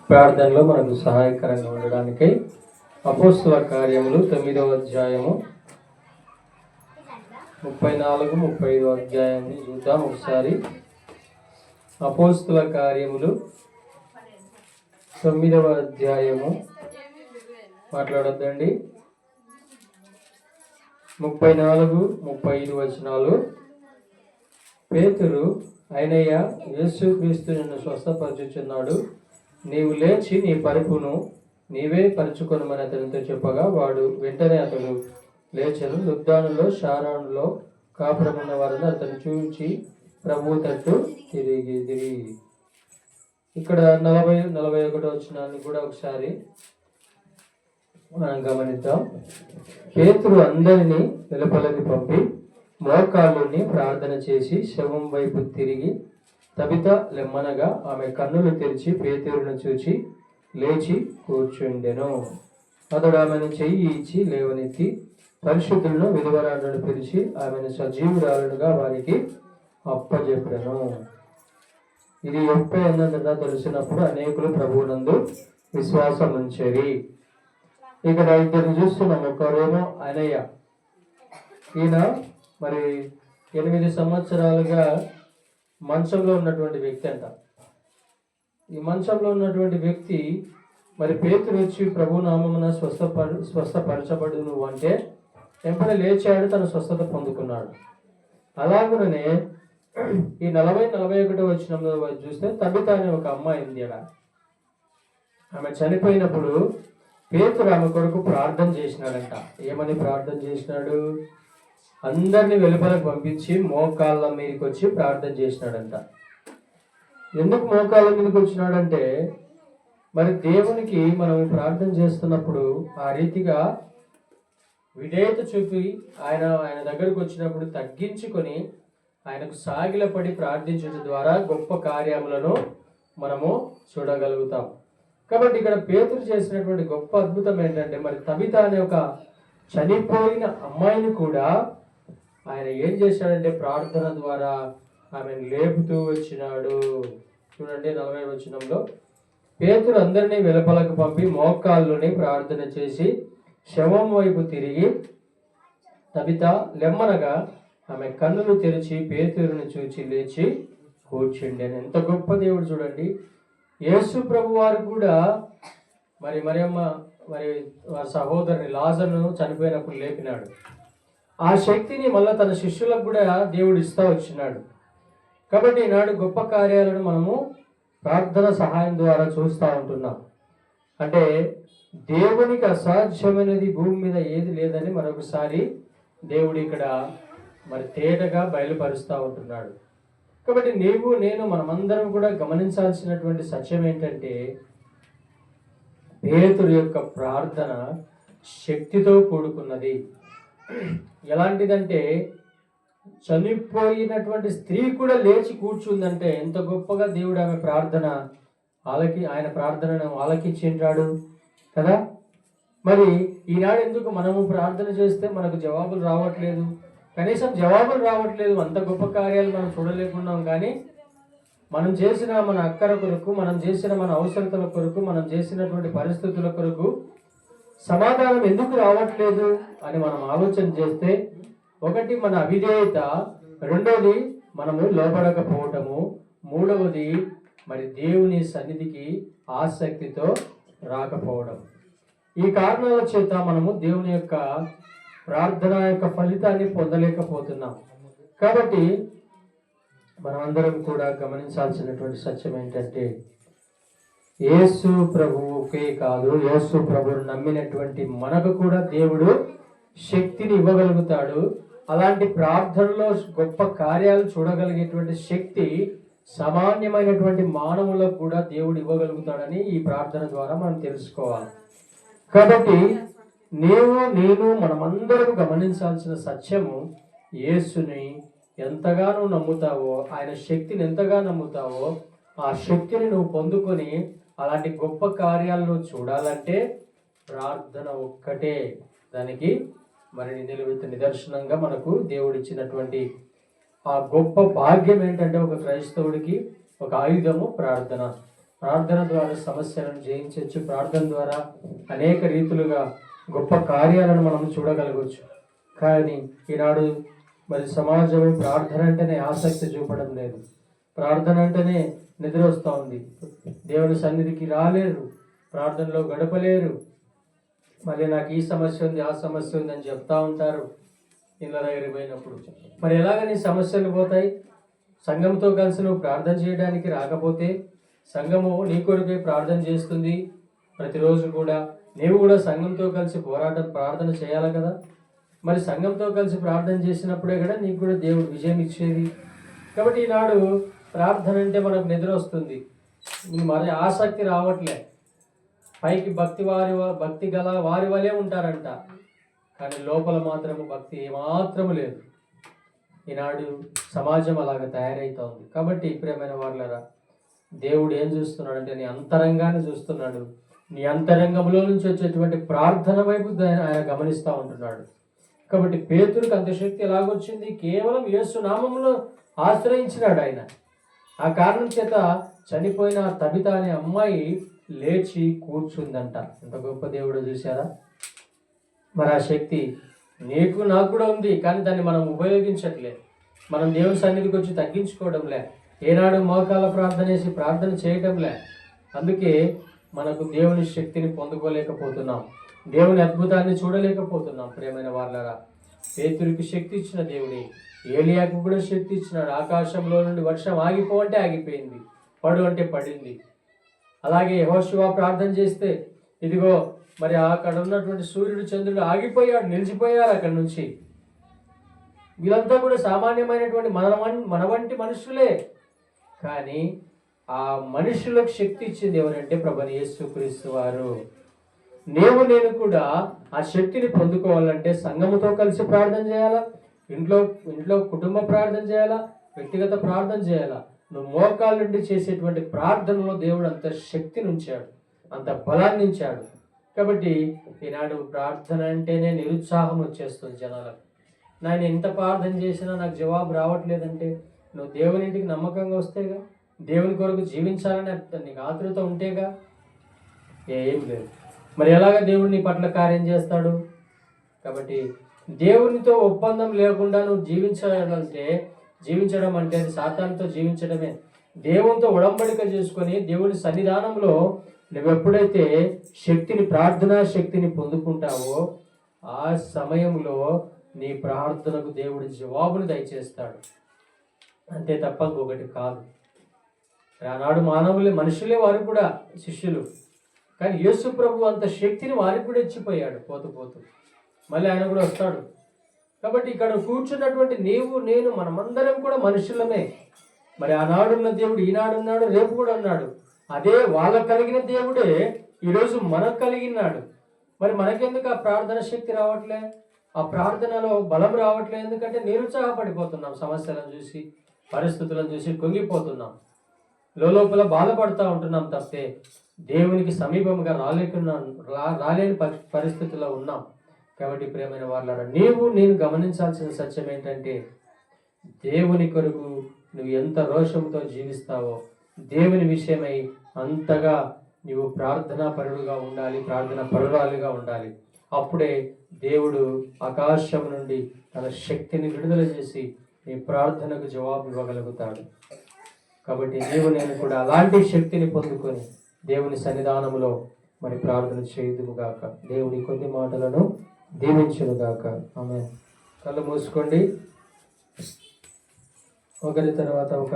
ప్రార్థనలో మనకు సహాయకరంగా ఉండడానికి అపోస్తల కార్యములు 9వ అధ్యాయము 34, 35 అధ్యాయాన్ని చూద్దాం ఒకసారి. అపోస్తల కార్యములు 9వ అధ్యాయము మాట్లాడొద్దండి. 34, 35 వచనాలు. పేతురు, అయినయ్య, యేసుక్రీస్తు నిన్ను స్వస్థపరచుచున్నాడు, నీవు లేచి నీ పరుపును నీవే పరుచుకొనమని అతనితో చెప్పగా వాడు వెంటనే అతడు లేచెను. లుద్దానులో షారానులో కాపురమున్న వారిని అతను చూచి ప్రభువు తట్టు తిరిగి. ఇక్కడ 40-41 వచనాన్ని కూడా ఒకసారి మనం గమనిద్దాం. పేతురు అందరినీ వెలుపలకి పంపి మోకాళ్ళుని ప్రార్థన చేసి శవం వైపు తిరిగి తబిత లెమ్మనగా ఆమె కన్నులు తెరిచి పేతురును చూచి లేచి కూర్చుండెను. అతడు ఆమెను చెయ్యి ఇచ్చి లేవనెత్తి పరిశుద్ధులను విధవరాలను పిలిచి ఆమెను సజీవురాలుగా వారికి అప్పజెప్పెను. ఇది ఎప్పటి అన్నదా తెలిసినప్పుడు అనేకులు ప్రభువునందు విశ్వాసం ఉంచేరి. ఇక్కడ ఇద్దరు చూస్తున్నాం. ఒకరేమో అనయ్య, ఈయన మరి 8 సంవత్సరాలుగా మంచంలో ఉన్నటువంటి వ్యక్తి అంట. ఈ మంచంలో ఉన్నటువంటి వ్యక్తి మరి పేతురు వచ్చి ప్రభు నామమున స్వస్థపరచబడు నువ్వు అంటే వెంటనే లేచాడు, తన స్వస్థత పొందుకున్నాడు. అలాగనే ఈ 40-41 వచనంలో చూస్తే తబిత అనే ఒక అమ్మాయి ఉంది. ఆమె చనిపోయినప్పుడు పేతురు ఆమె కొరకు ప్రార్థన చేసినాడంట. ఏమని ప్రార్థన చేసినాడు? అందరినీ వెలుపలకు పంపించి మోకాళ్ళ మీదకి వచ్చి ప్రార్థన చేసినాడంట. ఎందుకు మోకాళ్ళ మీదకి వచ్చినాడంటే, మరి దేవునికి మనం ప్రార్థన చేస్తున్నప్పుడు ఆ రీతిగా విధేయత చూపి ఆయన దగ్గరకు వచ్చినప్పుడు తగ్గించుకొని ఆయనకు సాగిలపడి ప్రార్థించడం ద్వారా గొప్ప కార్యములను మనము చూడగలుగుతాం. కాబట్టి ఇక్కడ పేతురు చేసినటువంటి గొప్ప అద్భుతం ఏంటంటే, మరి తబిత అనే ఒక చనిపోయిన అమ్మాయిని కూడా ఆయన ఏం చేశాడంటే ప్రార్థన ద్వారా ఆమెను లేపుతూ వచ్చినాడు. చూడండి 40వ వచనంలో, పేతురు అందరినీ వెలుపలకు పంపి మోకాళ్ళుని ప్రార్థన చేసి శవం వైపు తిరిగి తబిత లెమ్మనగా ఆమె కన్నులు తెరిచి పేతురుని చూచి లేచి కూర్చుండెను. ఎంత గొప్ప దేవుడు చూడండి. యేసు ప్రభు వారు కూడా మరి మరియమ్మ వారి సహోదరుని లాజరును చనిపోయినప్పుడు లేపినాడు. ఆ శక్తిని మళ్ళీ తన శిష్యులకు కూడా దేవుడు ఇస్తూ వచ్చినాడు. కాబట్టి ఈనాడు గొప్ప కార్యాలను మనము ప్రార్థన సహాయం ద్వారా చూస్తూ ఉంటున్నాం. అంటే దేవునికి అసాధ్యమైనది భూమి మీద ఏది లేదని మరొకసారి దేవుడు ఇక్కడ మరి తేటగా బయలుపరుస్తూ ఉంటున్నాడు. కాబట్టి నీవు నేను మనమందరం కూడా గమనించాల్సినటువంటి సత్యం ఏంటంటే, పేతురు యొక్క ప్రార్థన శక్తితో కూడుకున్నది. ఎలాంటిదంటే, చనిపోయినటువంటి స్త్రీ కూడా లేచి కూర్చుందంటే ఎంత గొప్పగా దేవుడు ఆమె ప్రార్థన ఆయన ప్రార్థనను ఆలకించింటాడు కదా. మరి ఈనాడు ఎందుకు మనము ప్రార్థన చేస్తే మనకు జవాబులు రావట్లేదు? కనీసం జవాబులు రావట్లేదు, అంత గొప్ప కార్యాలు మనం చూడలేకున్నాం. కానీ మనం చేసిన మన అక్కర కొరకు, మనం చేసిన మన అవసరతల కొరకు, మనం చేసినటువంటి పరిస్థితుల కొరకు సమాధానం ఎందుకు రావట్లేదు అని మనం ఆలోచన చేస్తే, ఒకటి మన అవిధేయత, రెండవది మనము లోపడకపోవటము, మూడవది మరి దేవుని సన్నిధికి ఆసక్తితో రాకపోవడం. ఈ కారణాల చేత మనము దేవుని యొక్క ప్రార్థన యొక్క ఫలితాన్ని పొందలేకపోతున్నాం. కాబట్టి మనమందరం కూడా గమనించాల్సినటువంటి సత్యం ఏంటంటే, యేసు ప్రభువుకే కాదు, యేసు ప్రభువును నమ్మినటువంటి మనకు కూడా దేవుడు శక్తిని ఇవ్వగలుగుతాడు. అలాంటి ప్రార్థనలో గొప్ప కార్యాలు చూడగలిగేటువంటి శక్తి సామాన్యమైనటువంటి మానవులకు కూడా దేవుడు ఇవ్వగలుగుతాడని ఈ ప్రార్థన ద్వారా మనం తెలుసుకోవాలి. కాబట్టి నేను మనమందరం గమనించాల్సిన సత్యము, యేసుని ఎంతగానో నమ్ముతావో, ఆయన శక్తిని ఎంతగా నమ్ముతావో, ఆ శక్తిని నువ్వు పొందుకొని అలాంటి గొప్ప కార్యాలను చూడాలంటే ప్రార్థన ఒక్కటే దానికి మరి నిదర్శనంగా మనకు దేవుడిచ్చినటువంటి ఆ గొప్ప భాగ్యం ఏంటంటే, ఒక క్రైస్తవుడికి ఒక ఆయుధము ప్రార్థన. ప్రార్థన ద్వారా సమస్యలను జయించవచ్చు. ప్రార్థన ద్వారా అనేక రీతులుగా గొప్ప కార్యాలను మనం చూడగలగవచ్చు. కానీ ఈనాడు మరి సమాజం ప్రార్థన అంటేనే ఆసక్తి చూపడం లేదు. ప్రార్థన అంటేనే నిద్ర వస్తూ ఉంది. దేవుని సన్నిధికి రాలేరు, ప్రార్థనలో గడపలేరు. మళ్ళీ నాకు ఈ సమస్య ఉంది, ఆ సమస్య ఉంది అని చెప్తా ఉంటారు ఇళ్ళ దగ్గరికి పోయినప్పుడు. మరి ఎలాగ నీ సమస్యలు పోతాయి? సంఘంతో కలిసి నువ్వు ప్రార్థన చేయడానికి రాకపోతే సంఘము నీ కొరకే ప్రార్థన చేస్తుంది. ప్రతిరోజు కూడా నీవు కూడా సంఘంతో కలిసి ప్రార్థన చేయాలి కదా. మరి సంఘంతో కలిసి ప్రార్థన చేసినప్పుడే కదా నీకు కూడా దేవుడు విజయం ఇచ్చేది. కాబట్టి ఈనాడు ప్రార్థన అంటే మనకు నిద్ర వస్తుంది, మరి ఆసక్తి రావట్లే. పైకి భక్తి గల వారి వలే ఉంటారంట, కానీ లోపల మాత్రము భక్తి ఏమాత్రము లేదు. ఈనాడు సమాజం అలాగ తయారైతా ఉంది. కాబట్టి ప్రియమైన వాళ్ళరా, దేవుడు ఏం చూస్తున్నాడు అంటే నీ అంతరంగాన్ని చూస్తున్నాడు. నీ అంతరంగంలో నుంచి వచ్చేటువంటి ప్రార్థన వైపు ఆయన గమనిస్తూ ఉంటున్నాడు. కాబట్టి పేతురుకు అంత శక్తి ఎలాగొచ్చింది? కేవలం యేసు నామములో ఆశ్రయించినాడు ఆయన. ఆ కారణం చేత చనిపోయిన తబిత అనే అమ్మాయి లేచి కూర్చుందంట. ఎంత గొప్ప దేవుడు చూసారా? మరి ఆ శక్తి నీకు నాకు కూడా ఉంది, కానీ దాన్ని మనం ఉపయోగించట్లే. మనం దేవుని సన్నిధికి వచ్చి తగ్గించుకోవడంలే, ఏనాడు మోకాల ప్రార్థన చేసి ప్రార్థన చేయటంలే. అందుకే మనకు దేవుని శక్తిని పొందుకోలేకపోతున్నాం, దేవుని అద్భుతాన్ని చూడలేకపోతున్నాం. ప్రియమైన వాళ్ళారా, పేతురికి శక్తి ఇచ్చిన దేవుడే ఏలియాకు కూడా శక్తి ఇచ్చినాడు. ఆకాశంలో నుండి వర్షం ఆగిపో అంటే ఆగిపోయింది, పడు అంటే పడింది. అలాగే యెహోషువ ప్రార్థన చేస్తే ఇదిగో మరి అక్కడ ఉన్నటువంటి సూర్యుడు చంద్రుడు ఆగిపోయాడు, నిలిచిపోయారు అక్కడి నుంచి. వీళ్ళంతా కూడా సామాన్యమైనటువంటి మన వంటి మనుషులే. కానీ ఆ మనుషులకు శక్తి ఇచ్చింది ఎవరంటే ప్రభువైన యేసుక్రీస్తు వారు. నేను కూడా ఆ శక్తిని పొందుకోవాలంటే సంఘముతో కలిసి ప్రార్థన చేయాలా, ఇంట్లో కుటుంబ ప్రార్థన చేయాలా, వ్యక్తిగత ప్రార్థన చేయాలా. నువ్వు మోకాళ్ళ నుండి చేసేటువంటి ప్రార్థనలో దేవుడు అంత శక్తిని ఉంచాడు, అంత బలాన్ని ఉంచాడు. కాబట్టి ఈనాడు ప్రార్థన అంటేనే నిరుత్సాహం వచ్చేస్తుంది జనాలకు. నేను ఎంత ప్రార్థన చేసినా నాకు జవాబు రావట్లేదంటే నువ్వు దేవుని ఇంటికి నమ్మకంగా వస్తేగా, దేవుని కొరకు జీవించాలని నీకు ఆతృత ఉంటేగా. ఏం లేదు. మరి ఎలాగ దేవుడు నీ పట్ల కార్యం చేస్తాడు? కాబట్టి దేవునితో ఒప్పందం లేకుండా నువ్వు జీవించడం అంటే అది సాతానుతో జీవించడమే. దేవునితో ఉడంబడిక చేసుకొని దేవుని సన్నిధానంలో నువ్వు ఎప్పుడైతే ప్రార్థనా శక్తిని పొందుకుంటావో ఆ సమయంలో నీ ప్రార్థనకు దేవుడి జవాబును దయచేస్తాడు. అంతే తప్ప ఇంకొకటి కాదు. ఆనాడు మనుషులే వారు కూడా శిష్యులు, కానీ యేసు ప్రభు అంత శక్తిని వారికి కూడా ఇచ్చిపోయాడు. పోతూ మళ్ళీ ఆయన కూడా వస్తాడు. కాబట్టి ఇక్కడ కూర్చున్నటువంటి నీవు నేను మనమందరం కూడా మనుషులమే. మరి ఆనాడున్న దేవుడు ఈనాడున్నాడు, రేపు కూడా ఉన్నాడు. అదే వాళ్ళకు కలిగిన దేవుడే ఈరోజు మనకు కలిగినాడు. మరి మనకెందుకు ఆ ప్రార్థన శక్తి రావట్లే, ఆ ప్రార్థనలో బలం రావట్లే? ఎందుకంటే నిరుత్సాహపడిపోతున్నాం, సమస్యలను చూసి పరిస్థితులను చూసి కుంగిపోతున్నాం, లోపల బాధపడుతూ ఉంటున్నాం తప్పితే దేవునికి సమీపంగా రాలేని పరిస్థితుల్లో ఉన్నాం. కాబట్టి ప్రియమైన వాళ్ళారా, నేను గమనించాల్సిన సత్యం ఏంటంటే దేవుని కొరకు నువ్వు ఎంత రోషంతో జీవిస్తావో దేవుని విషయమై అంతగా నువ్వు ప్రార్థనా పరుడుగా ఉండాలి, ప్రార్థన పరురాలుగా ఉండాలి. అప్పుడే దేవుడు ఆకాశం నుండి తన శక్తిని విడుదల చేసి నీ ప్రార్థనకు జవాబు ఇవ్వగలుగుతాడు. కాబట్టి నేను కూడా అలాంటి శక్తిని పొందుకొని దేవుని సన్నిధానంలో మరి ప్రార్థన చేయుదుముగాక. దేవుని కొద్ది మాటలను దీవించునుగాక. ఆమేన్. కళ్ళు మూసుకోండి. ఒకరి తర్వాత ఒకరు